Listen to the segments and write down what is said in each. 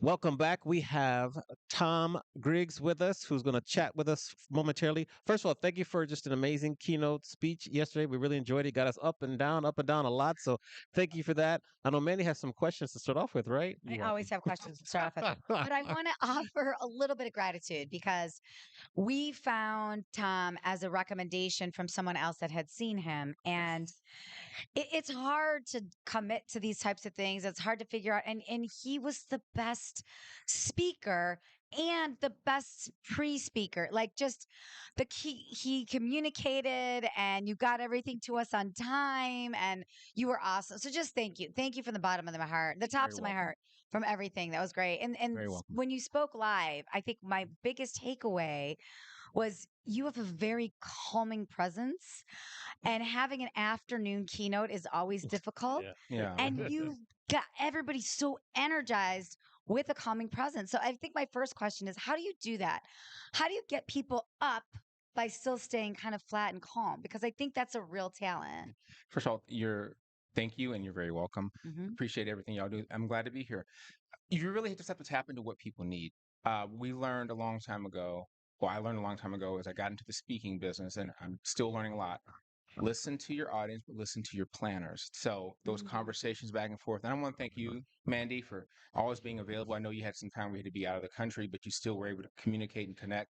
Welcome back. We have Tom Griggs with us, who's going to chat with us momentarily. First of all, thank you for just an amazing keynote speech yesterday. We really enjoyed it. Got us up and down a lot. So thank you for that. I know Manny has some questions to start off with, right? I always have questions to start off with. But I want to offer a little bit of gratitude because we found Tom as a recommendation from someone else that had seen him. And it's hard to commit to these types of things. It's hard to figure out. And he was the best speaker and the best pre-speaker. Like just the key, he communicated and you got everything to us on time and you were awesome. So just thank you. Thank you from the bottom of my heart, the Very tops of my welcome. heart from everything. That was great. And Very welcome. when you spoke live, I think my biggest takeaway was you have a very calming presence and having an afternoon keynote is always difficult. Yeah. Yeah. And you got everybody so energized with a calming presence. So I think my first question is how do you do that? How do you get people up by still staying kind of flat and calm? Because I think that's a real talent. First of all, thank you and you're very welcome. Hmm. Appreciate everything y'all do. I'm glad to be here. You really just have to tap into what people need. We learned a long time ago, well, I learned a long time ago as I got into the speaking business, and I'm still learning a lot. Listen to your audience, but listen to your planners. So those conversations back and forth. And I want to thank you, Mandy, for always being available. I know you had some time we had to be out of the country, but you still were able to communicate and connect.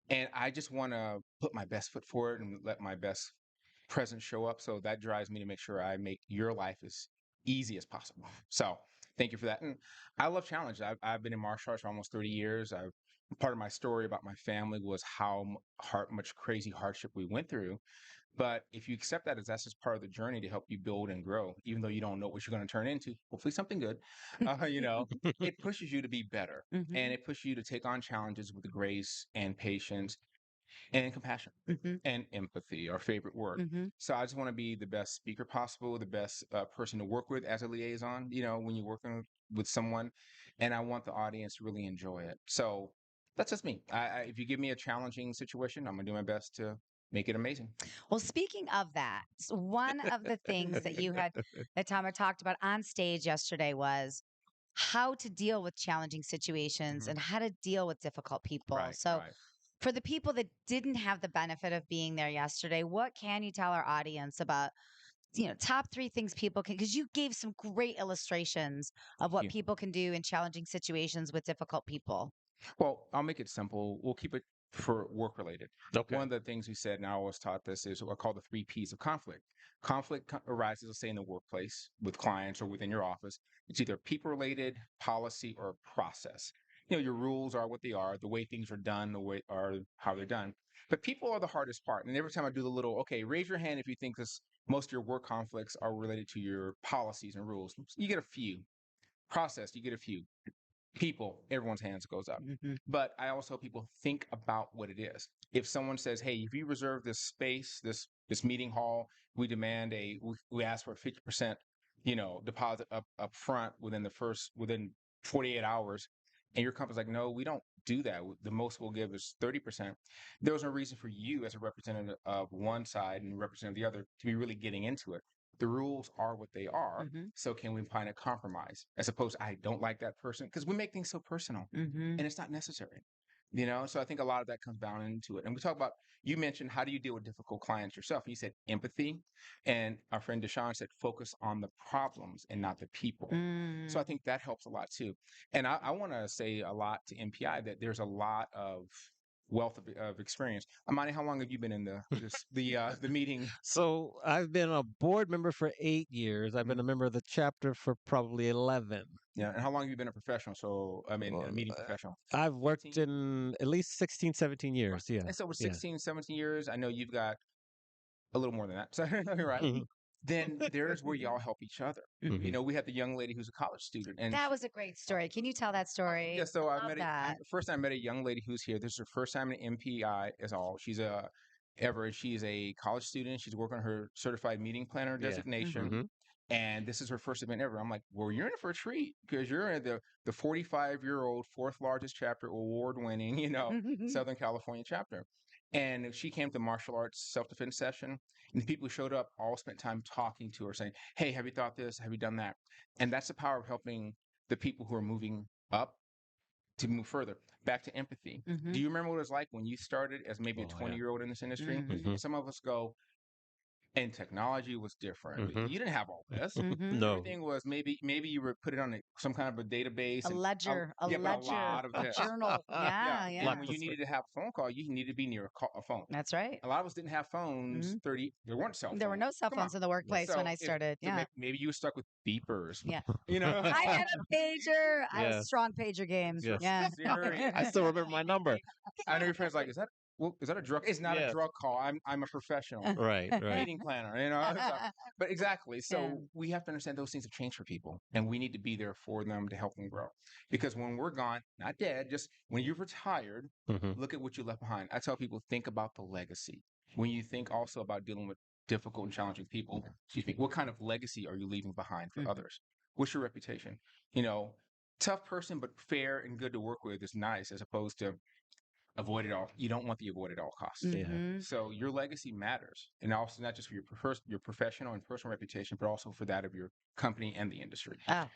And I just want to put my best foot forward and let my best presence show up. So that drives me to make sure I make your life as easy as possible. So thank you for that. And I love challenge. I've been in martial arts for almost 30 years. Part of my story about my family was how much crazy hardship we went through. But if you accept that as that's just part of the journey to help you build and grow, even though you don't know what you're going to turn into, hopefully something good, you know, it pushes you to be better and Hmm. it pushes you to take on challenges with grace and patience and compassion Hmm. and empathy, our favorite word. Hmm. So I just want to be the best speaker possible, the best person to work with as a liaison, when you're working with someone. And I want the audience to really enjoy it. So that's just me. If you give me a challenging situation, I'm going to do my best to make it amazing. Well, speaking of that, one of the things that that Tom had talked about on stage yesterday was how to deal with challenging situations Mhm. and how to deal with difficult people. Right, So, right. for the people that didn't have the benefit of being there yesterday, what can you tell our audience about, top three things people can, because you gave some great illustrations of Thank what you. people can do in challenging situations with difficult people. Well, I'll make it simple. We'll keep it for work related. Okay. One of the things we said, and I always taught this, is what I call the three P's of conflict. Arises, let's say, in the workplace with clients or within your office. It's either people related, policy, or process. Your rules are what they are, the way things are done, the way are how they're done. But people are the hardest part. And every time I do the little, okay, raise your hand if you think this, most of your work conflicts are related to your policies and rules. You get a few. Process, you get a few. People, everyone's hands goes up. Hmm. But I also hope people think about what it is. If someone says, "Hey, if you reserve this space, this meeting hall, we demand we ask for a 50%, deposit up front within 48 hours," and your company's like, "No, we don't do that. The most we'll give is 30%." There's no reason for you as a representative of one side and representative of the other to be really getting into it. The rules are what they are. Hmm. So can we find a compromise as opposed to I don't like that person because we make things so personal Hmm. and it's not necessary. So I think a lot of that comes down into it. And we talk about you mentioned how do you deal with difficult clients yourself? You said empathy, and our friend Deshaun said focus on the problems and not the people. So I Mm. think that helps a lot too. And I want to say a lot to MPI that there's a lot of wealth of experience. Amani, how long have you been in the meeting? So I've been a board member for 8 years. I've been Mhm. a member of the chapter for probably 11. Yeah, and how long have you been a professional? So I mean, a Well, meeting professional. I've worked 15? in at least 16, 17 Right. years. Yeah. And so with Yeah. 16, 17 years, I know you've got a little more than that. So you're right. Mhm. Then there's where y'all help each other. Mhm. We had the young lady who's a college student, and That was a great story. Can you tell that yeah. story? So I I love met that. first time I met a young lady who's here. This is her first time in MPI is all. She's a college student. She's working on her certified meeting planner Yeah. designation. Hmm. Mhm. And this is her first event ever. I'm like, well, you're in for a treat because you're in the 45-year-old fourth largest chapter, award winning, Southern California chapter. And she came to martial arts self defense session, and the people who showed up all spent time talking to her, saying, "Hey, have you thought this? Have you done that?" And that's the power of helping the people who are moving up to move further. Back to empathy. Mm-hmm. Do you remember what it was like when you started as maybe a Oh, 20-year-old in this industry? Mm-hmm. And some of us go, and technology was different. Mm-hmm. You didn't have all this. Mm-hmm. No. Everything was maybe you would put it on some kind of a database A and ledger, a yeah, but a ledger, lot of a this. journal. Yeah, Yeah, and yeah. when you needed to have a phone call, you needed to be near a phone. That's right. A lot of us didn't have phones. Mm-hmm. 30, there weren't cell There were phones. no cell Come on. phones in the workplace when So I if started. so Yeah. maybe you were stuck with beepers. Yeah. You know, I had a pager. I had a Yes. strong pager game. Yes. Yeah. I still remember my number. I know your friends like, is that a drug? It's not a Yes. drug call. I'm a professional Right. Right. meeting planner. So, but exactly. Yeah. So we have to understand those things have changed for people, and we need to be there for them to help them grow. Because when we're gone, not dead, just when you're retired, Mm-hmm. look at what you left behind. I tell people, think about the legacy. When you think also about dealing with difficult and challenging people, excuse me, what kind of legacy are you leaving behind for Mhm. others? What's your reputation? You know, tough person but fair and good to work with is nice, as opposed to avoid it all. You don't want the avoid at all costs. Yeah. Mhm. So your legacy matters, and also not just for your professional and personal reputation, but also for that of your company and the industry. Ah,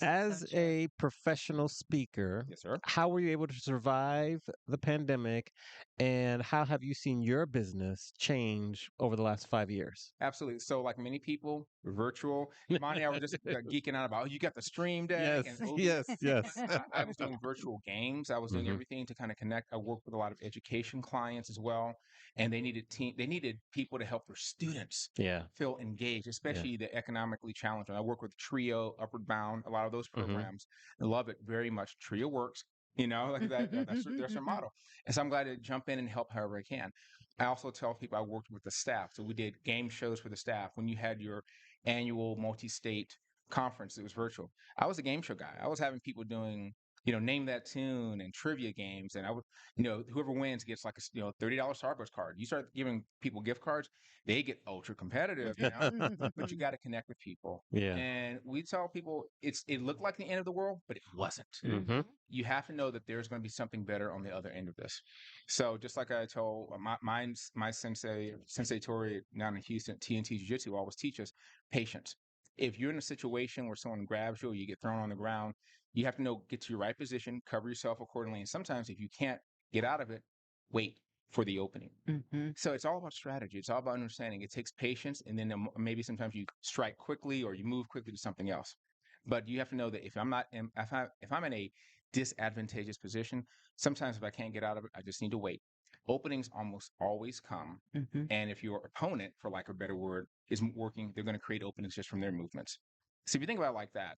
As so true. a professional speaker, Yes, sir. how were you able to survive the pandemic, and how have you seen your business change over the last 5 years? Absolutely. So, like many people, virtual. Monty and I were just geeking out about, oh, you got the stream deck Yes. and OB. Yes. Yes. I was doing virtual games. I was doing Mm-hmm. everything to kind of connect. I worked with a lot of education clients as well, and they needed people to help their students Yeah. feel engaged, especially the economically challenged. And I work with Trio, Upward Bound, a lot of those Mm-hmm. programs. I love it very much. Trio works. Like that's their motto. And so I'm glad to jump in and help however I can. I also tell people I worked with the staff. So we did game shows for the staff. When you had your annual multi-state conference, it was virtual. I was a game show guy. I was having people doing, name that tune and trivia games. And I would, whoever wins gets like a, $30 Starbucks card. You start giving people gift cards, they get ultra competitive. But you got to connect with people. Yeah. And we tell people it looked like the end of the world, but it wasn't. Mm-hmm. You have to know that there's going to be something better on the other end of this. So just like I told my Sensei Tori down in Houston, TNT Jiu Jitsu always teaches patience. If you're in a situation where someone grabs you or you get thrown on the ground, you have to get to your right position, cover yourself accordingly. And sometimes if you can't get out of it, wait for the opening. Mhm. So it's all about strategy. It's all about understanding. It takes patience, and then maybe sometimes you strike quickly or you move quickly to something else. But you have to know that if I'm in a disadvantageous position, sometimes if I can't get out of it, I just need to wait. Openings almost always come, Mhm. and if your opponent, for lack of a better word, is working, they're going to create openings just from their movements. So if you think about it like that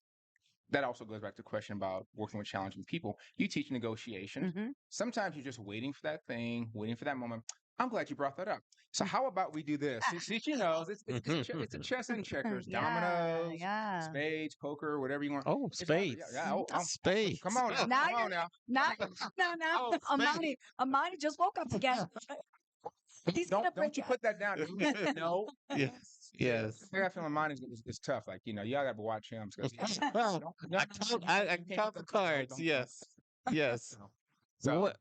also goes back to the question about working with challenging people. You teach negotiations. Mhm. Sometimes you're just waiting for that thing, waiting for that moment. I'm glad you brought that up. So how about we do this? She knows it's a chess and checkers, Yeah, dominoes, yeah. spades, poker, whatever you want. Oh, It's kind of, spades. yeah. Spades. Come on now, Now come you're on now. not no. Oh, spades. Amani just woke up again. He's gonna Don't you put that down? No. Yes. Yes. I got a feeling mine is tough. Like y'all got to watch him. I count the cards. Yes. Yes. So What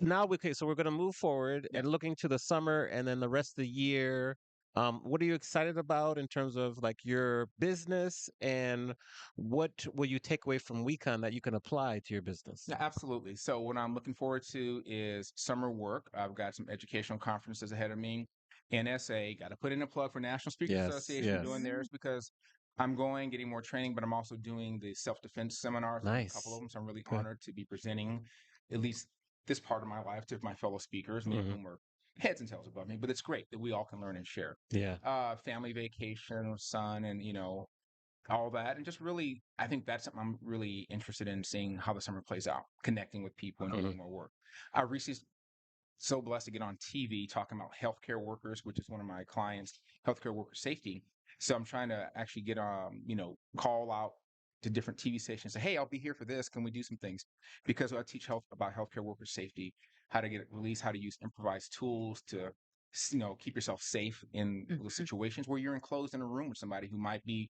now? Okay, so we're going to move forward yeah. and looking to the summer and then the rest of the year. What are you excited about in terms of like your business, and what will you take away from WeCon that you can apply to your business? Yeah, absolutely. So what I'm looking forward to is summer work. I've got some educational conferences ahead of me. NSA, got to put in a plug for National Speakers Yes. Association. Yes. Doing theirs because I'm getting more training, but I'm also doing the self-defense seminars. I do a couple of Nice. them, so I'm really Good. honored to be presenting at least this part of my life to my fellow speakers, many of Mhm. whom are heads and tails above me. But it's great that we all can learn and share. Yeah. Family vacation, son, and all that. And just really, I think that's something I'm really interested in seeing how the summer plays out, connecting with people and doing more work. I recently so blessed to get on TV talking about healthcare workers, which is one of my clients, healthcare worker safety. So I'm trying to actually get call out to different TV stations, say, hey, I'll be here for this. Can we do some things? Because I teach about healthcare worker safety, how to get released, how to use improvised tools to keep yourself safe in those situations where you're enclosed in a room with somebody who might be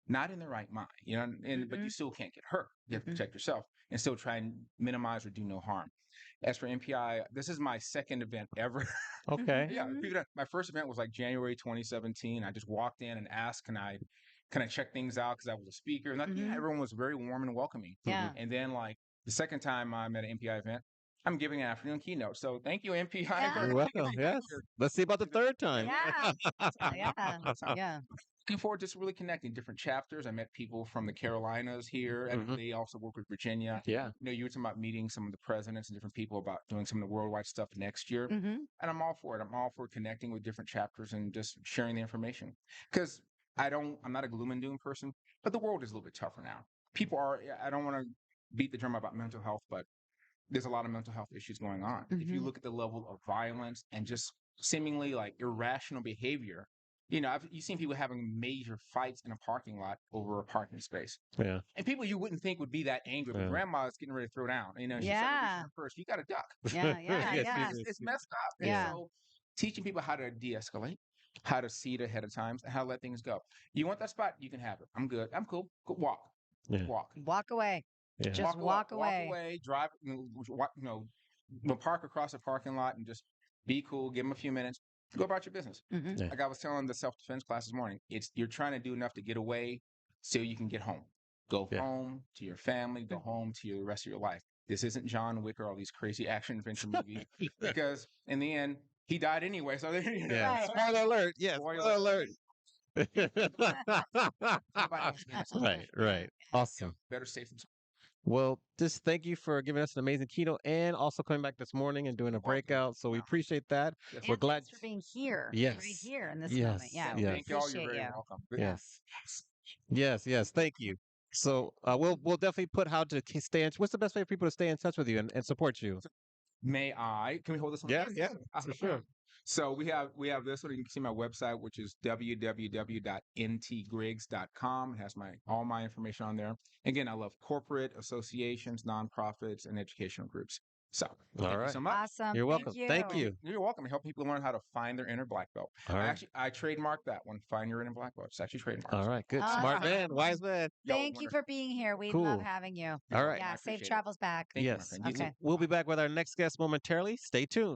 not in the right mind, but you still can't get hurt. You have to protect yourself and still try and minimize or do no harm. As for MPI, this is my second event ever. Okay. Yeah, my first event was like January 2017. I just walked in and asked, can kind of check things out because I was a speaker. And yeah, Mhm. everyone was very warm and welcoming. Yeah. And then like the second time I'm at an MPI event, I'm giving an afternoon keynote. So thank you, MPI, Yeah. for You're letting me welcome. get Yes. here. Let's see about the third time. Yeah. Yeah. So Yeah. looking forward to just really connecting different chapters. I met people from the Carolinas here, and Mhm. they also work with Virginia. Yeah. You know, you were talking about meeting some of the presidents and different people about doing some of the worldwide stuff next year. Mm-hmm. And I'm all for it. I'm all for connecting with different chapters and just sharing the information. Because I'm not a gloom and doom person, but the world is a little bit tougher now. I don't want to beat the drum about mental health, but there's a lot of mental health issues going on. If you Mhm. look at the level of violence and just seemingly like irrational behavior, you've seen people having major fights in a parking lot over a parking space. Yeah. And people you wouldn't think would be that angry, but Yeah. grandma's getting ready to throw down. She's starting to reach Yeah. for her purse. You got to duck. Yeah. Yeah. Yes, Yeah. It's messed up. And Yeah. so teaching people how to de-escalate, how to see it ahead of times, and how to let things go. You want that spot? You can have it. I'm good. I'm cool. Go walk. Yeah. Walk. Walk away. Yeah. Just walk away. Drive, park across the parking lot and just be cool. Give them a few minutes. Go about your business. Mm-hmm. Yeah. Like I was telling the self-defense class this morning, you're trying to do enough to get away so you can get home. Go Yeah. home to your family. Go home to the rest of your life. This isn't John Wick or all these crazy action adventure movies because in the end he died anyway. So Yeah. Right. Spoiler alert. Yes. Spoiler Spoiler alert. Nobody wants to be in this. Right. Right. Awesome. Better safe than sorry. Well, just thank you for giving us an amazing keynote and also coming back this morning and doing a You're welcome. breakout. So we Yeah. appreciate that. Yes, We're And glad. thanks for being here. Right Yes. here in this Yes. moment. Yeah. We Yes. Thank y'all. You're appreciate very you. welcome. Yes. Yes. Yes. Thank you. So we'll definitely put how to stay in. What's the best way for people to stay in touch with you and support you? May I? Can we hold this one? Yeah. Yeah. For sure. So we have this one. You can see my website, which is www.ntgriggs.com. It has all my information on there. Again, I love corporate associations, nonprofits, and educational groups. So thank you right. so much. Awesome. You're welcome. Thank Thank you. You're welcome. I help people learn how to find their inner black belt. All right. I trademarked that one. Find your inner black belt. It's actually trademarked. All right. Good. Smart Awesome. man. Wise man. Y'all Thank you wonderful. for being here. We love Cool. having you. All right. Yeah. I Safe appreciate it. travels back. Thank you, my Yes. friend. You too. Okay. We'll be back with our next guest momentarily. Stay tuned.